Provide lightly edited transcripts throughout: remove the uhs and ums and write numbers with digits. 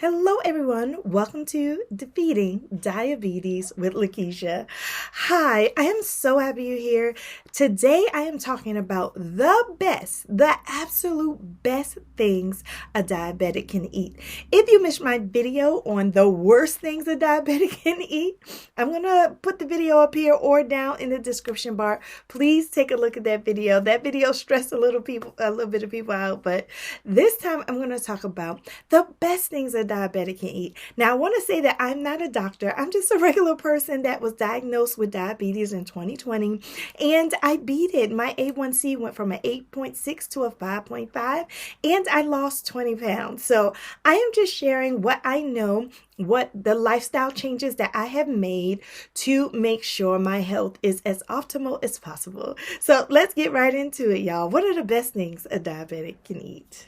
Hello, everyone. Welcome to Defeating Diabetes with Lakisha. Hi, I am so happy you're here. Today, I am talking about the absolute best things a diabetic can eat. If you missed my video on the worst things a diabetic can eat, I'm going to put the video up here or down in the description bar. Please take a look at that video. That video stressed a little bit of people out, but this time I'm going to talk about the best things a diabetic can eat. Now, I want to say that I'm not a doctor. I'm just a regular person that was diagnosed with diabetes in 2020, and I beat it. My A1C went from an 8.6 to a 5.5, and I lost 20 pounds. So I am just sharing what I know, what the lifestyle changes that I have made to make sure my health is as optimal as possible. So let's get right into it, y'all. What are the best things a diabetic can eat?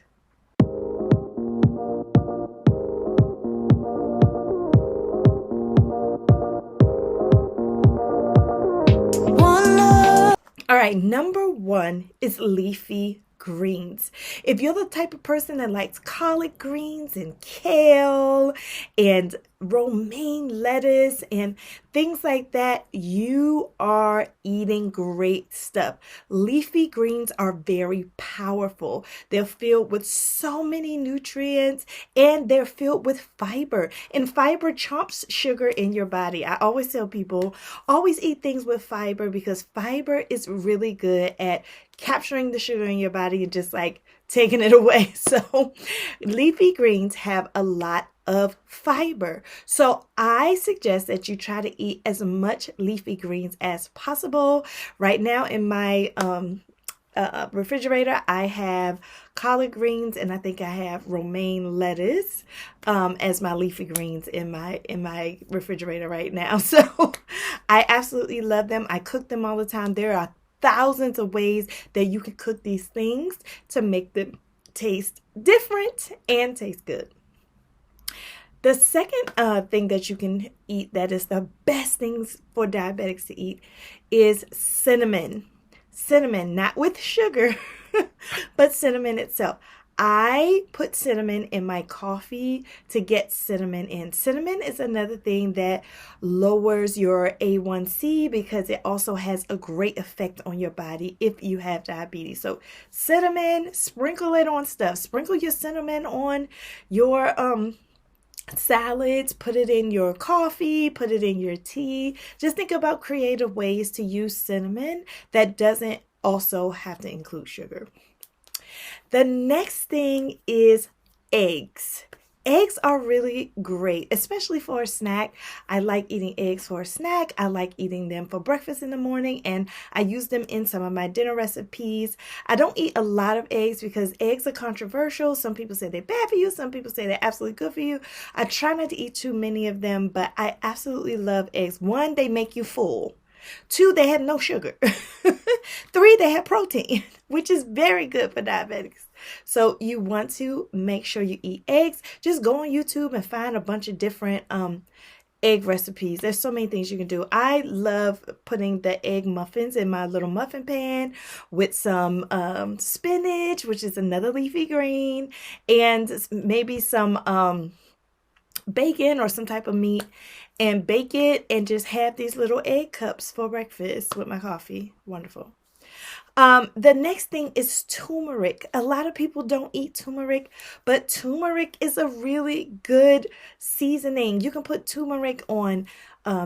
All right, number one is leafy greens. If you're the type of person that likes collard greens and kale and romaine lettuce and things like that, you are eating great stuff. Leafy greens are very powerful. They're filled with so many nutrients and they're filled with fiber. And fiber chomps sugar in your body. I always tell people, always eat things with fiber because fiber is really good at capturing the sugar in your body and just like taking it away. So leafy greens have a lot of fiber. So I suggest that you try to eat as much leafy greens as possible. Right now in my refrigerator, I have collard greens and I think I have romaine lettuce as my leafy greens in my refrigerator right now. So I absolutely love them. I cook them all the time. There are thousands of ways that you can cook these things to make them taste different and taste good. The second thing that you can eat that is the best things for diabetics to eat is cinnamon. Cinnamon, not with sugar, but cinnamon itself. I put cinnamon in my coffee to get cinnamon in. Cinnamon is another thing that lowers your A1C because it also has a great effect on your body if you have diabetes. So cinnamon, sprinkle it on stuff. Sprinkle your cinnamon on your salads, put it in your coffee, put it in your tea. Just think about creative ways to use cinnamon that doesn't also have to include sugar. The next thing is eggs. Eggs are really great, especially for a snack. I like eating eggs for a snack. I like eating them for breakfast in the morning, and I use them in some of my dinner recipes. I don't eat a lot of eggs because eggs are controversial. Some people say they're bad for you. Some people say they're absolutely good for you. I try not to eat too many of them, but I absolutely love eggs. One, they make you full. Two, they have no sugar. Three, they have protein, which is very good for diabetics. So you want to make sure you eat eggs. Just go on YouTube and find a bunch of different egg recipes. There's so many things you can do. I love putting the egg muffins in my little muffin pan with some spinach, which is another leafy green, and maybe some bacon or some type of meat, and bake it and just have these little egg cups for breakfast with my coffee. Wonderful. The next thing is turmeric. A lot of people don't eat turmeric, but turmeric is a really good seasoning. You can put turmeric on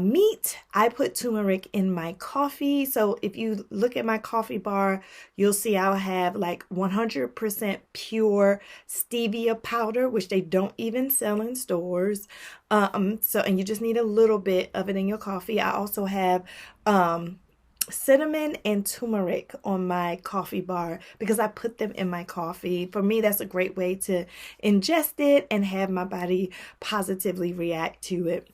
meat. I put turmeric in my coffee. So if you look at my coffee bar, you'll see I'll have like 100% pure stevia powder, which they don't even sell in stores. And you just need a little bit of it in your coffee. I also have cinnamon and turmeric on my coffee bar because I put them in my coffee. For me, that's a great way to ingest it and have my body positively react to it.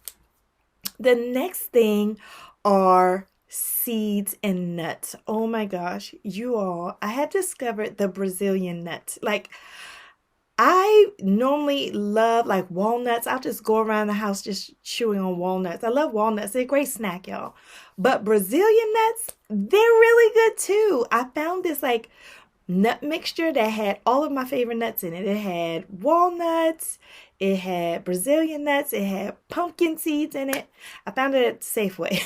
The next thing are seeds and nuts. Oh my gosh, you all, I have discovered the Brazilian nuts. Like, I normally love like walnuts. I'll just go around the house just chewing on walnuts. I love walnuts. They're a great snack, y'all. But Brazilian nuts, they're really good too. I found this like nut mixture that had all of my favorite nuts in it. It had walnuts, it had Brazilian nuts, it had pumpkin seeds in it. I found it at Safeway.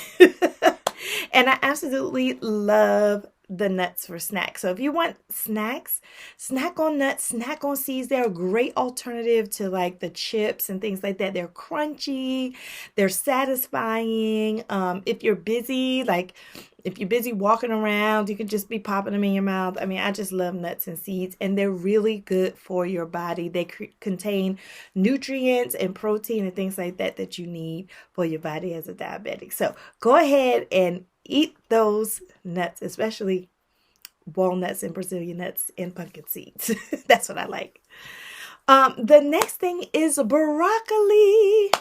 And I absolutely love the nuts for snacks. So if you want snacks, snack on nuts, snack on seeds. They're a great alternative to like the chips and things like that. They're crunchy, they're satisfying. If you're busy, like if you're busy walking around, you can just be popping them in your mouth. I mean, I just love nuts and seeds, and they're really good for your body. They contain nutrients and protein and things like that that you need for your body as a diabetic. So go ahead and eat those nuts, especially walnuts and Brazilian nuts and pumpkin seeds. That's what I like. The next thing is broccoli.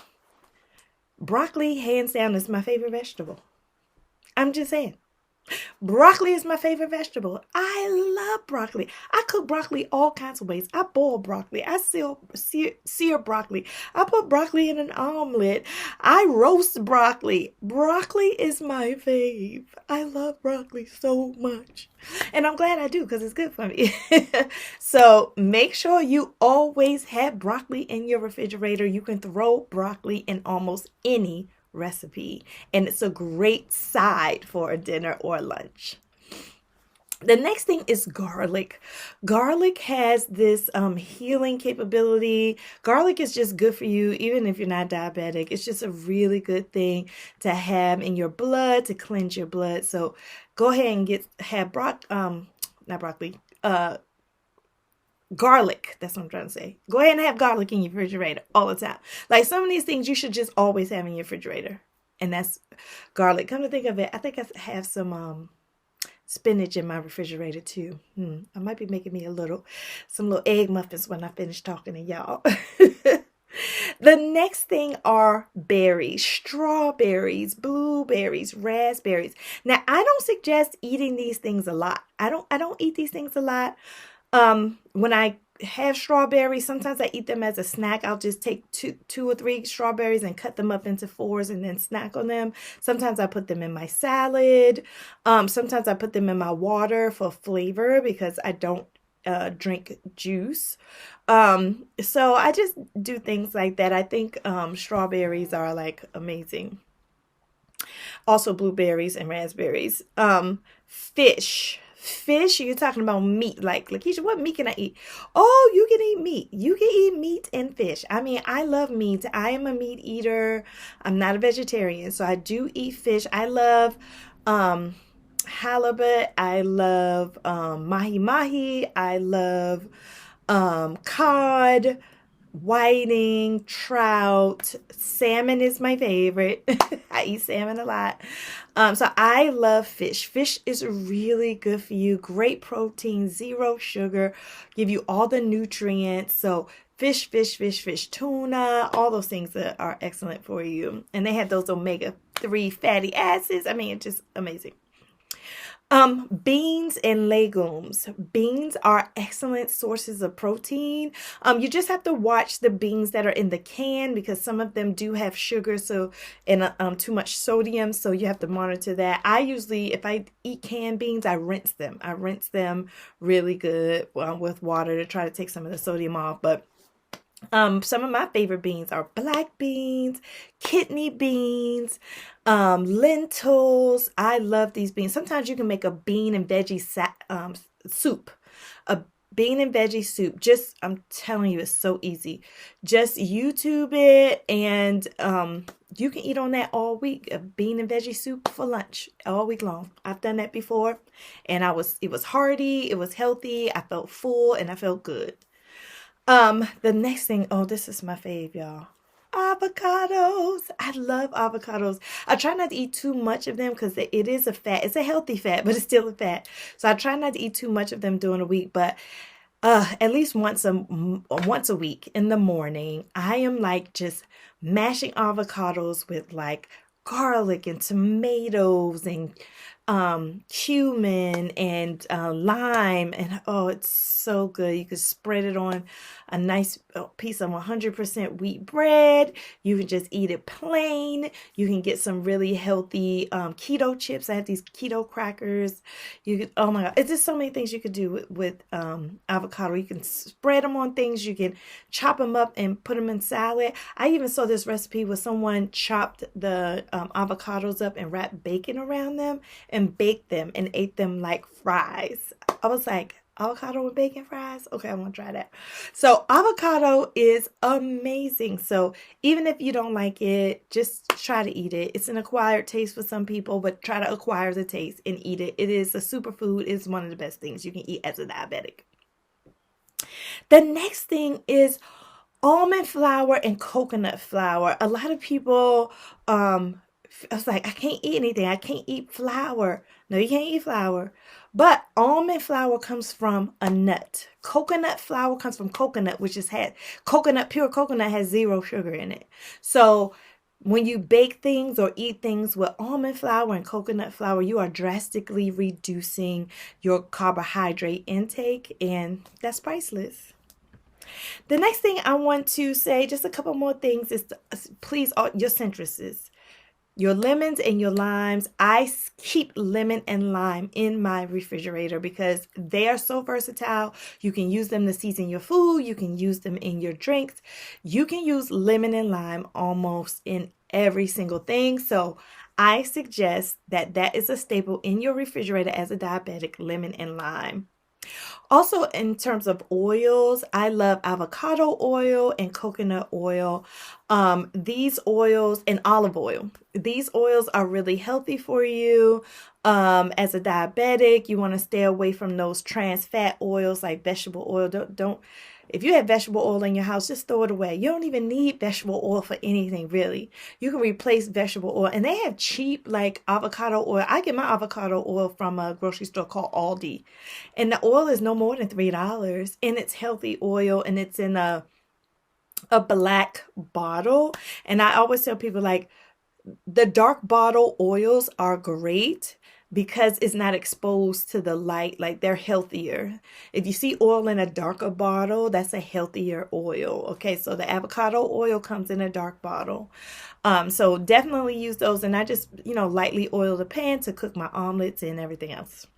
Broccoli, hands down, is my favorite vegetable. I'm just saying. Broccoli is my favorite vegetable. I love broccoli. I cook broccoli all kinds of ways. I boil broccoli. I sear broccoli. I put broccoli in an omelet. I roast broccoli. Broccoli is my fave. I love broccoli so much. And I'm glad I do because it's good for me. So make sure you always have broccoli in your refrigerator. You can throw broccoli in almost any recipe, and it's a great side for a dinner or lunch. The next thing is garlic. Garlic has this healing capability. Garlic is just good for you, even if you're not diabetic. It's just a really good thing to have in your blood to cleanse your blood. So go ahead and have garlic. That's what I'm trying to say. Go ahead and have garlic in your refrigerator all the time. Like some of these things you should just always have in your refrigerator. And that's garlic. Come to think of it, I think I have some spinach in my refrigerator too. I might be making me some little egg muffins when I finish talking to y'all. The next thing are berries, strawberries, blueberries, raspberries. Now, I don't suggest eating these things a lot. I don't eat these things a lot. When I have strawberries, sometimes I eat them as a snack. I'll just take two or three strawberries and cut them up into fours and then snack on them. Sometimes I put them in my salad. Sometimes I put them in my water for flavor because I don't drink juice. So I just do things like that. I think strawberries are like amazing. Also blueberries and raspberries. Fish, you're talking about meat. Like, Lakisha, what meat can I eat? Oh, you can eat meat. You can eat meat and fish. I mean, I love meat. I am a meat eater. I'm not a vegetarian, so I do eat fish. I love halibut. I love mahi-mahi. I love cod, whiting, trout. Salmon is my favorite. I eat salmon a lot. So I love fish. Fish is really good for you. Great protein, zero sugar, give you all the nutrients. So fish, tuna, all those things are excellent for you. And they have those omega-3 fatty acids. I mean, it's just amazing. Beans and legumes. Beans are excellent sources of protein. You just have to watch the beans that are in the can because some of them do have sugar, and too much sodium, so you have to monitor that. I usually, if I eat canned beans, I rinse them. I rinse them really good with water to try to take some of the sodium off. But some of my favorite beans are black beans, kidney beans, lentils. I love these beans. Sometimes you can make a bean and veggie soup. A bean and veggie soup. I'm telling you, it's so easy. Just YouTube it, and you can eat on that all week. A bean and veggie soup for lunch all week long. I've done that before, and it was hearty, it was healthy, I felt full, and I felt good. The next thing, this is my fave, y'all. Avocados. I love avocados. I try not to eat too much of them because it is a fat. It's a healthy fat, but it's still a fat. So I try not to eat too much of them during the week, but at least once a week in the morning, I am like just mashing avocados with like garlic and tomatoes and cumin and lime, and oh, it's so good. You can spread it on a nice piece of 100% wheat bread. You can just eat it plain. You can get some really healthy keto chips. I have these keto crackers. You could, oh my God, it's just so many things you could do with avocado. You can spread them on things. You can chop them up and put them in salad. I even saw this recipe where someone chopped the avocados up and wrapped bacon around them and baked them and ate them like fries. I was like, avocado with bacon fries? Okay, I want to try that. So avocado is amazing. So even if you don't like it, just try to eat it. It's an acquired taste for some people, but try to acquire the taste and eat it. It is a superfood. It's one of the best things you can eat as a diabetic. The next thing is almond flour and coconut flour. A lot of people, I was like, I can't eat anything. I can't eat flour. No, you can't eat flour. But almond flour comes from a nut. Coconut flour comes from coconut, which is coconut, pure coconut has 0 sugar in it. So when you bake things or eat things with almond flour and coconut flour, you are drastically reducing your carbohydrate intake, and that's priceless. The next thing I want to say, just a couple more things, is please, your citruses. Your lemons and your limes. I keep lemon and lime in my refrigerator because they are so versatile. You can use them to season your food. You can use them in your drinks. You can use lemon and lime almost in every single thing. So I suggest that that is a staple in your refrigerator as a diabetic, lemon and lime. Also, in terms of oils, I love avocado oil and coconut oil. These oils and olive oil. These oils are really healthy for you. As a diabetic, you want to stay away from those trans fat oils like vegetable oil. Don't if you have vegetable oil in your house, just throw it away. You don't even need vegetable oil for anything, really. You can replace vegetable oil. And they have cheap, like, avocado oil. I get my avocado oil from a grocery store called Aldi. And the oil is no more than $3. And it's healthy oil. And it's in a black bottle. And I always tell people, like, the dark bottle oils are great because it's not exposed to the light. Like, they're healthier. If you see oil in a darker bottle, that's a healthier oil. Okay, so the avocado oil comes in a dark bottle. So definitely use those. And I just, lightly oil the pan to cook my omelets and everything else.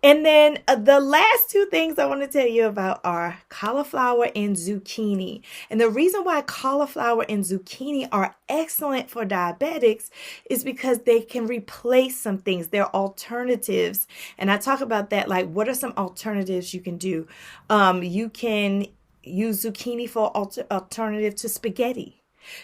And then the last 2 things I want to tell you about are cauliflower and zucchini. And the reason why cauliflower and zucchini are excellent for diabetics is because they can replace some things. They're alternatives. And I talk about that, like, what are some alternatives you can do? You can use zucchini for alternative to spaghetti.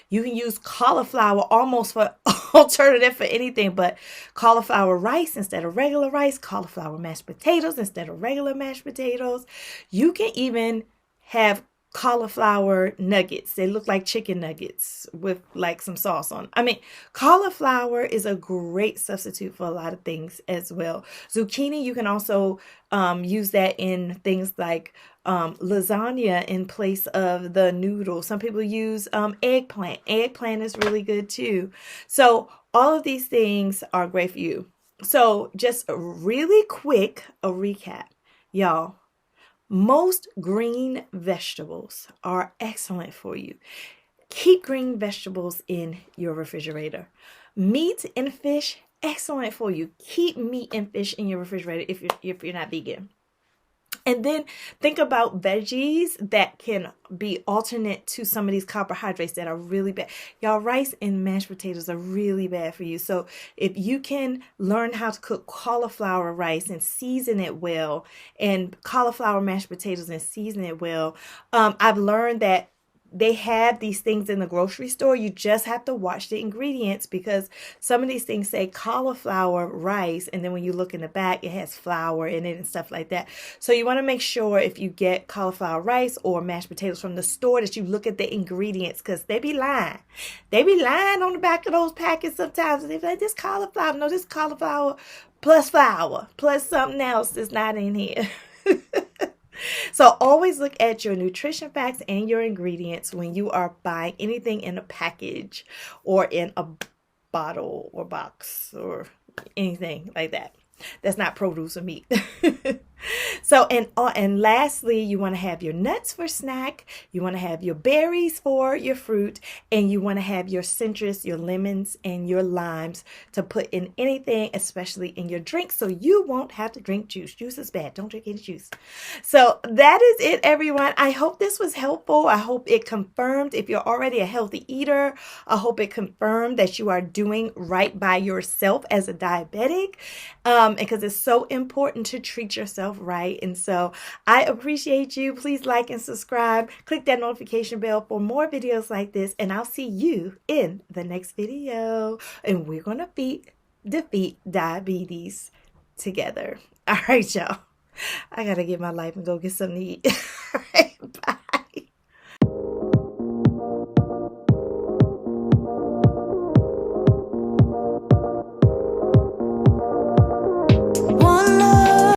You can use cauliflower almost for alternative for anything, but cauliflower rice instead of regular rice, cauliflower mashed potatoes instead of regular mashed potatoes. You can even have cauliflower nuggets. They look like chicken nuggets with like some sauce on. I mean, cauliflower is a great substitute for a lot of things as well. Zucchini, you can also use that in things like lasagna in place of the noodle. Some people use eggplant. Eggplant is really good too. So all of these things are great for you. So just a really quick recap, y'all. Most green vegetables are excellent for you. Keep green vegetables in your refrigerator. Meat and fish, excellent for you. Keep meat and fish in your refrigerator if you're not vegan. And then think about veggies that can be alternate to some of these carbohydrates that are really bad. Y'all, rice and mashed potatoes are really bad for you. So if you can learn how to cook cauliflower rice and season it well, and cauliflower mashed potatoes and season it well, I've learned that they have these things in the grocery store. You just have to watch the ingredients because some of these things say cauliflower rice, and then when you look in the back, it has flour in it and stuff like that. So you want to make sure if you get cauliflower rice or mashed potatoes from the store that you look at the ingredients, because they be lying. They be lying on the back of those packets sometimes. And they're like, this cauliflower, no, this cauliflower plus flour plus something else that's not in here. So always look at your nutrition facts and your ingredients when you are buying anything in a package or in a bottle or box or anything like that. That's not produce or meat. So, and lastly, you want to have your nuts for snack. You want to have your berries for your fruit, and you want to have your citrus, your lemons, and your limes to put in anything, especially in your drink, so you won't have to drink juice. Juice is bad. Don't drink any juice. So that is it, everyone. I hope this was helpful. I hope it confirmed if you're already a healthy eater. I hope it confirmed that you are doing right by yourself as a diabetic, because it's so important to treat yourself right. And so I appreciate you. Please like and subscribe. Click that notification bell for more videos like this. And I'll see you in the next video. And we're going to defeat diabetes together. All right, y'all. I got to get my life and go get something to eat. All right, bye.